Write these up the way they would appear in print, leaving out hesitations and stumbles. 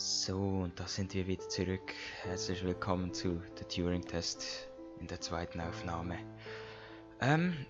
So, und da sind wir wieder zurück. Herzlich willkommen zu der Turing-Test in der zweiten Aufnahme. In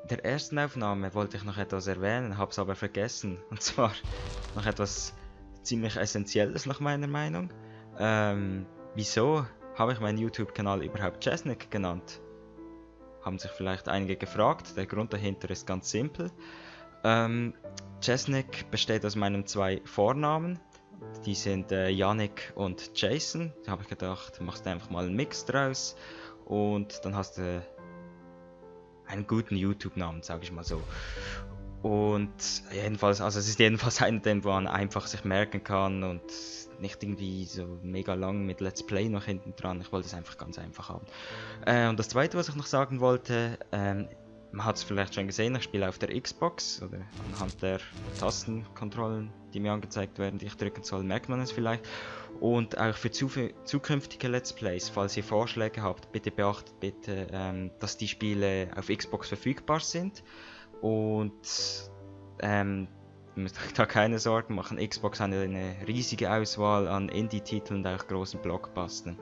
der ersten Aufnahme wollte ich noch etwas erwähnen, habe es aber vergessen. Und zwar noch etwas ziemlich Essentielles nach meiner Meinung. Wieso habe ich meinen YouTube-Kanal überhaupt Jasnick genannt? Haben sich vielleicht einige gefragt. Der Grund dahinter ist ganz simpel. Jasnick besteht aus meinen zwei Vornamen. Die sind Yannick und Jason. Da habe ich gedacht, machst du einfach mal einen Mix draus und dann hast du einen guten YouTube-Namen, sage ich mal so. Und jedenfalls, also es ist jedenfalls einer, den man einfach sich merken kann und nicht irgendwie so mega lang mit Let's Play noch hinten dran. Ich wollte es einfach ganz einfach haben. Und das zweite, was ich noch sagen wollte, man hat es vielleicht schon gesehen, ich spiele auf der Xbox oder anhand der Tastenkontrollen, die mir angezeigt werden, die ich drücken soll, merkt man es vielleicht. Und auch für zukünftige Let's Plays, falls ihr Vorschläge habt, bitte beachtet bitte, dass die Spiele auf Xbox verfügbar sind. Und ihr müsst euch da keine Sorgen machen, Xbox hat eine riesige Auswahl an Indie-Titeln und auch großen Blockbustern.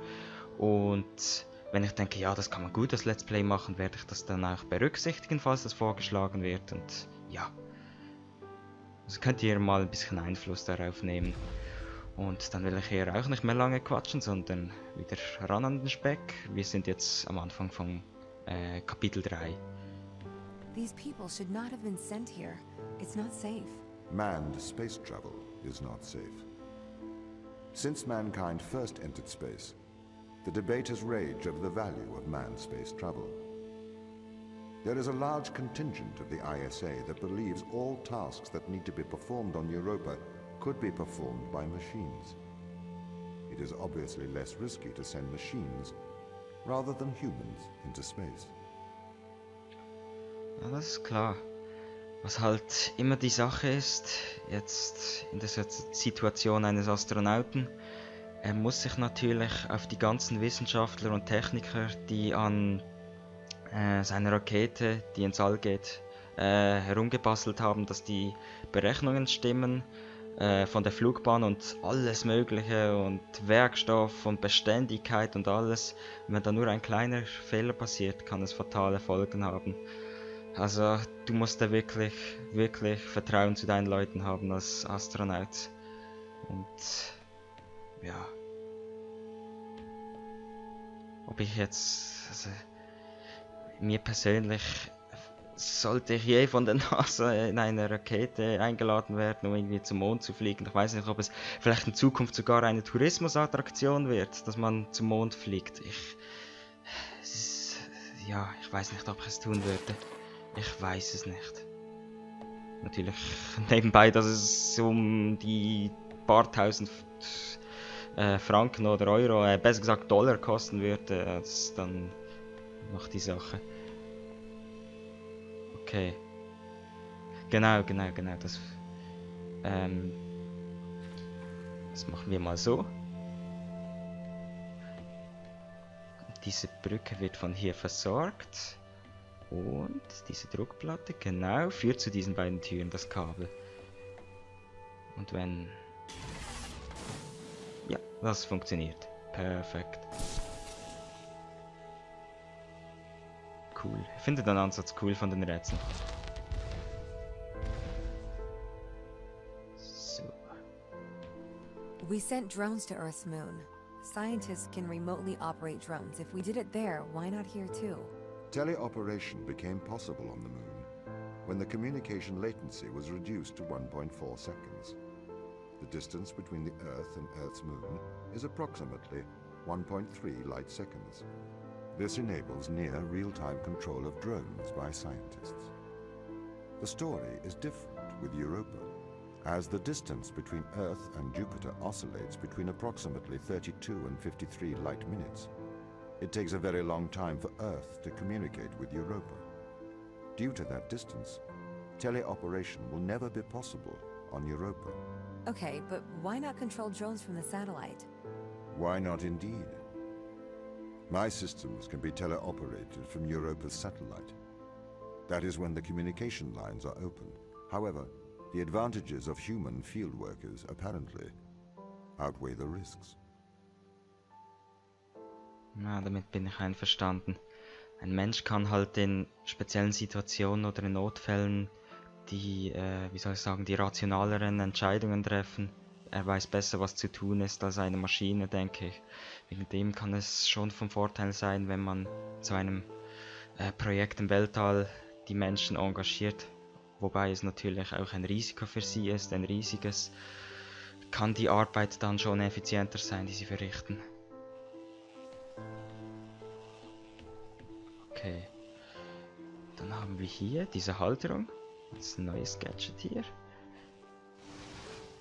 Und wenn ich denke, ja, das kann man gut als Let's Play machen, werde ich das dann auch berücksichtigen, falls das vorgeschlagen wird. Und ja, also könnt ihr mal ein bisschen Einfluss darauf nehmen. Und dann will ich hier auch nicht mehr lange quatschen, sondern wieder ran an den Speck. Wir sind jetzt am Anfang von Kapitel 3. These people should not have been sent here. It's not safe. Manned space travel is not safe. Since mankind first entered space, the debate has raged over the value of manned space travel. There is a large contingent of the ISA that believes all tasks that need to be performed on Europa could be performed by machines. It is obviously less risky to send machines rather than humans into space. Ja, das ist klar. Was halt immer die Sache ist, jetzt in der Situation eines Astronauten, er muss sich natürlich auf die ganzen Wissenschaftler und Techniker, die an seiner Rakete, die ins All geht, herumgebastelt haben, dass die Berechnungen stimmen, von der Flugbahn und alles Mögliche und Werkstoff und Beständigkeit und alles. Wenn da nur ein kleiner Fehler passiert, kann es fatale Folgen haben. Also du musst da wirklich Vertrauen zu deinen Leuten haben als Astronaut. Und ja. Ob ich jetzt, also mir persönlich, sollte ich je von der NASA in eine Rakete eingeladen werden, um irgendwie zum Mond zu fliegen. Ich weiß nicht, ob es vielleicht in Zukunft sogar eine Tourismusattraktion wird, dass man zum Mond fliegt. Ich weiß nicht, ob ich es tun würde. Ich weiß es nicht. Natürlich nebenbei, dass es um die paar tausend Franken oder Euro, besser gesagt Dollar kosten würde, das ist dann noch die Sache. Okay. Genau, das machen wir mal so. Diese Brücke wird von hier versorgt. Und diese Druckplatte, genau, führt zu diesen beiden Türen das Kabel. Und wenn... Ja, das funktioniert. Perfekt. Cool. Ich finde den Ansatz cool von den Rätseln. So. We sent drones to Earth's moon. Scientists can remotely operate drones. If we did it there, why not here too? Teleoperation became possible on the Moon when the communication latency was reduced to 1.4 seconds. The distance between the Earth and Earth's Moon is approximately 1.3 light seconds. This enables near real-time control of drones by scientists. The story is different with Europa, as the distance between Earth and Jupiter oscillates between approximately 32 and 53 light minutes. It takes a very long time for Earth to communicate with Europa. Due to that distance, teleoperation will never be possible on Europa. Okay, but why not control drones from the satellite? Why not indeed? My systems can be teleoperated from Europa's satellite. That is when the communication lines are open. However, the advantages of human field workers apparently outweigh the risks. Na, damit bin ich einverstanden. Ein Mensch kann halt in speziellen Situationen oder in Notfällen die, wie soll ich sagen, die rationaleren Entscheidungen treffen. Er weiß besser, was zu tun ist als eine Maschine, denke ich. Wegen dem kann es schon von Vorteil sein, wenn man zu einem Projekt im Weltall die Menschen engagiert. Wobei es natürlich auch ein Risiko für sie ist, ein riesiges. Kann die Arbeit dann schon effizienter sein, die sie verrichten. Okay. Dann haben wir hier diese Halterung. Das ist ein neues Gadget hier.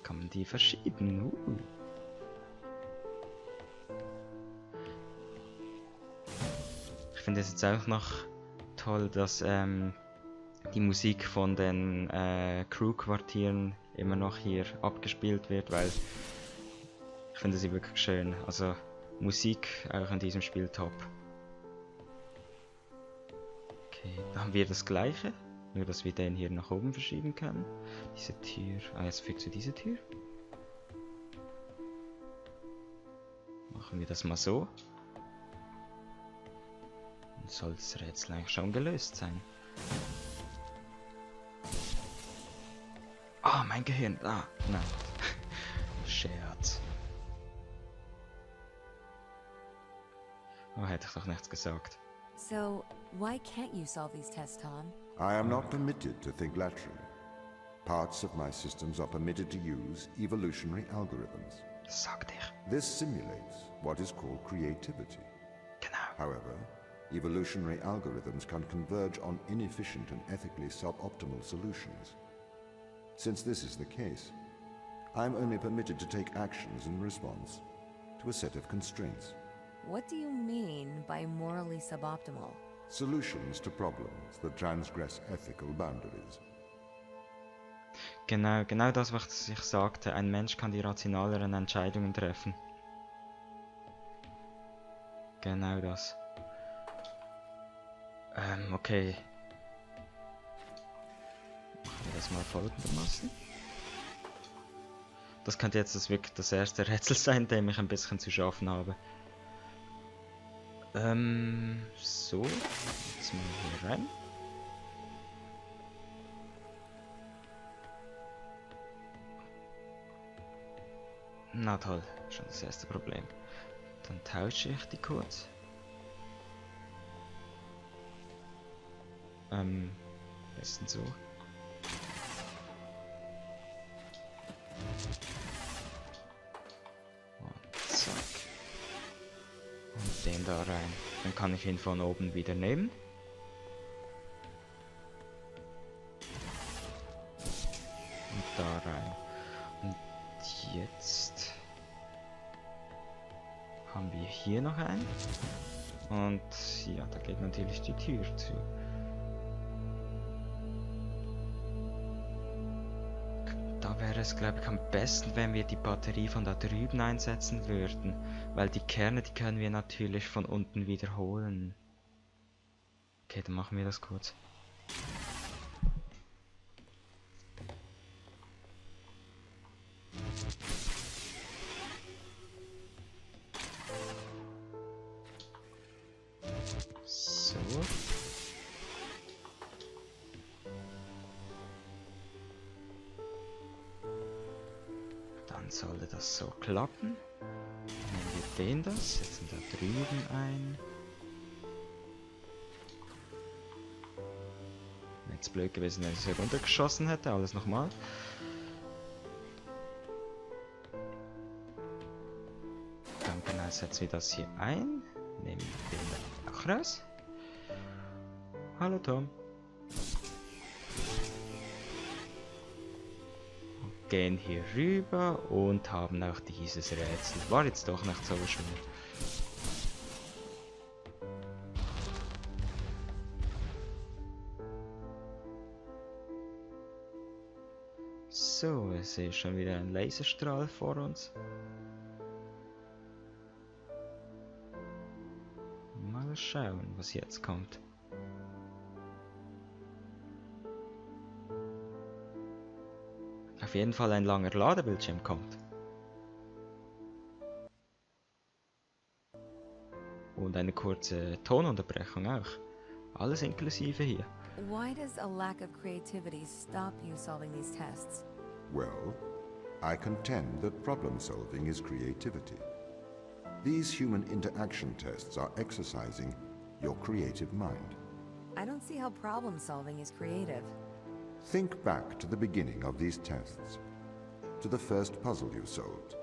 Kann man die verschieben? Ich finde es jetzt auch noch toll, dass die Musik von den Crew-Quartieren immer noch hier abgespielt wird, weil ich finde sie wirklich schön. Also Musik auch in diesem Spiel top. Okay, dann haben wir das gleiche, nur dass wir den hier nach oben verschieben können. Diese Tür, jetzt fix wir diese Tür. Machen wir das mal so. Dann soll das Rätsel eigentlich schon gelöst sein. Ah, mein Gehirn. Ah, nein. Scherz. Oh, hätte ich doch nichts gesagt. So, why can't you solve these tests, Tom? I am not permitted to think laterally. Parts of my systems are permitted to use evolutionary algorithms. Das sagte ich. This simulates what is called creativity. Genau. However, evolutionary algorithms can converge on inefficient and ethically suboptimal solutions. Since this is the case, I am only permitted to take actions in response to a set of constraints. What do you mean by morally suboptimal? Solutions to problems that transgress ethical boundaries. Genau das, was ich sagte. Ein Mensch kann die rationaleren Entscheidungen treffen. Genau das. Okay. Machen wir das mal folgendermaßen. Das könnte jetzt wirklich das erste Rätsel sein, dem ich ein bisschen zu schaffen habe. So. Jetzt mal hier rein. Na toll, schon das erste Problem. Dann tausche ich die kurz. Besten so. Und zack. Und den da rein. Dann kann ich ihn von oben wieder nehmen. Und da rein. Und jetzt haben wir hier noch einen. Und ja, da geht natürlich die Tür zu. Da wäre es, glaube ich, am besten, wenn wir die Batterie von da drüben einsetzen würden. Weil die Kerne, die können wir natürlich von unten wiederholen. Okay, dann machen wir das kurz. So. Dann sollte das so klappen. Nehmen wir den das, setzen da drüben ein. Jetzt blöd gewesen, wenn ich es runtergeschossen hätte, alles nochmal. Dann genau setzen wir das hier ein. Nehmen den da auch raus. Hallo Tom. Gehen hier rüber und haben auch dieses Rätsel. War jetzt doch nicht so schwer. So, ich sehe schon wieder einen Laserstrahl vor uns. Mal schauen, was jetzt kommt. Auf jeden Fall ein langer Ladebildschirm kommt. Und eine kurze Tonunterbrechung auch. Alles inklusive hier. Why does a lack of creativity stop you solving these tests? Well, I contend that problem solving is creativity. These human interaction tests are exercising your creative mind. I don't see how problem solving is creative. Think back to the beginning of these tests, to the first puzzle you solved.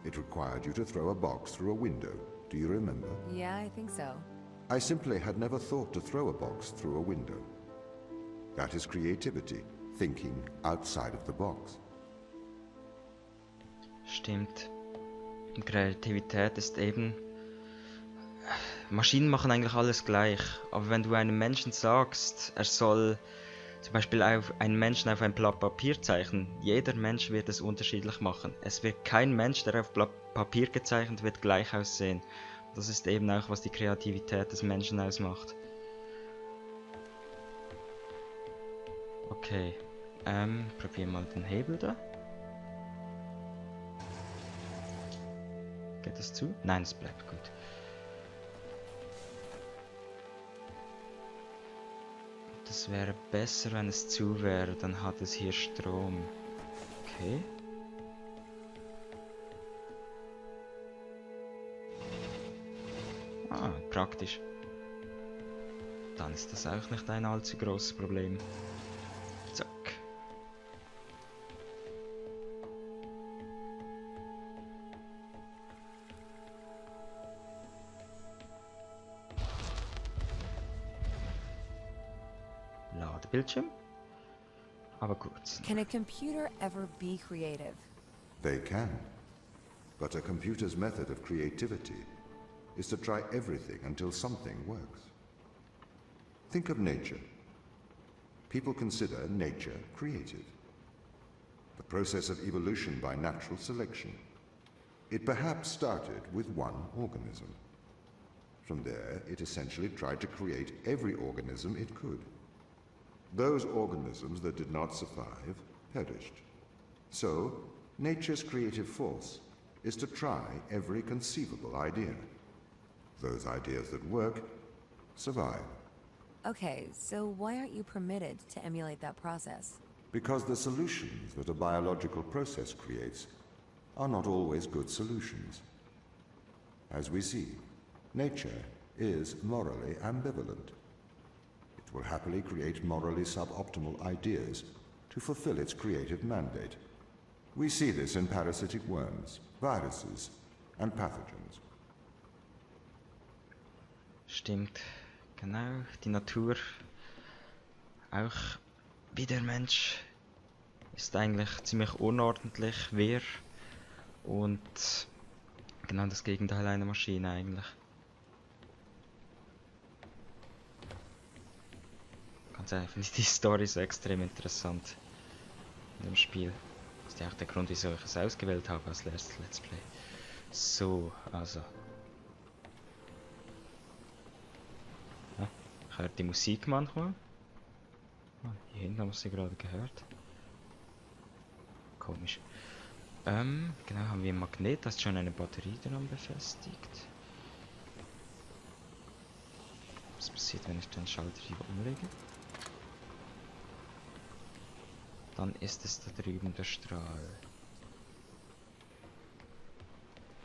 It required you to throw a box through a window. Do you remember? Yeah, I think so. I simply had never thought to throw a box through a window. That is creativity, thinking outside of the box. Stimmt. Kreativität ist eben... Maschinen machen eigentlich alles gleich, aber wenn du einem Menschen sagst, er soll zum Beispiel einen Menschen auf ein Blatt Papier zeichnen, jeder Mensch wird es unterschiedlich machen. Es wird kein Mensch, der auf Blatt Papier gezeichnet wird, gleich aussehen. Das ist eben auch, was die Kreativität des Menschen ausmacht. Okay, probieren mal den Hebel da. Geht das zu? Nein, es bleibt gut. Das wäre besser, wenn es zu wäre, dann hat es hier Strom. Okay. Ah, praktisch. Dann ist das auch nicht ein allzu großes Problem. Zack. Ladebildschirm. Aber kurz. Can a computer ever be creative? They can. But a computer's method of creativity is to try everything until something works. Think of nature. People consider nature creative. The process of evolution by natural selection. It perhaps started with one organism. From there, it essentially tried to create every organism it could. Those organisms that did not survive perished. So, nature's creative force is to try every conceivable idea. Those ideas that work survive. Okay, so why aren't you permitted to emulate that process? Because the solutions that a biological process creates are not always good solutions. As we see, nature is morally ambivalent. It will happily create morally suboptimal ideas to fulfill its creative mandate. We see this in parasitic worms, viruses, and pathogens. Stimmt, genau. Die Natur, auch wie der Mensch, ist eigentlich ziemlich unordentlich, wirr und genau das Gegenteil einer Maschine eigentlich. Ganz ehrlich, finde ich die Story so extrem interessant in dem Spiel. Das ist ja auch der Grund, wieso ich es ausgewählt habe als Let's Play. So, also. Ja, ich höre die Musik manchmal. Ah, hier hinten haben wir sie gerade gehört. Komisch. Genau, haben wir ein Magnet, da ist schon eine Batterie dran befestigt. Was passiert, wenn ich den Schalter hier umlege? Dann ist es da drüben der Strahl.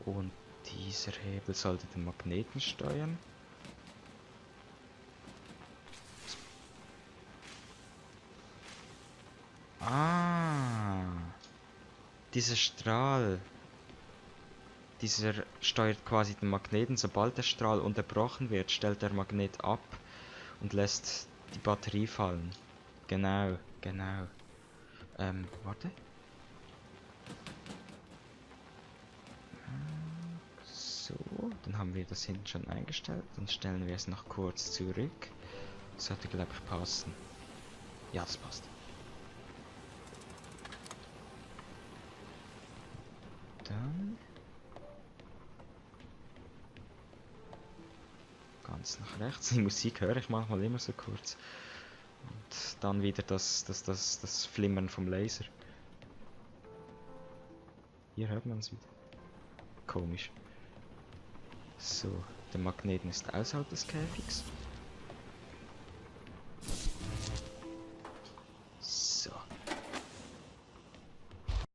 Und dieser Hebel sollte den Magneten steuern. Ah, dieser Strahl, dieser steuert quasi den Magneten. Sobald der Strahl unterbrochen wird, stellt der Magnet ab und lässt die Batterie fallen. Genau, genau. Warte. So, dann haben wir das hinten schon eingestellt. Dann stellen wir es noch kurz zurück. Sollte, glaube ich, passen. Ja, das passt. Dann ganz nach rechts. Die Musik höre ich manchmal immer so kurz. Und dann wieder das Flimmern vom Laser. Hier hört man es wieder. Komisch. So, Der Magneten ist außerhalb des Käfigs.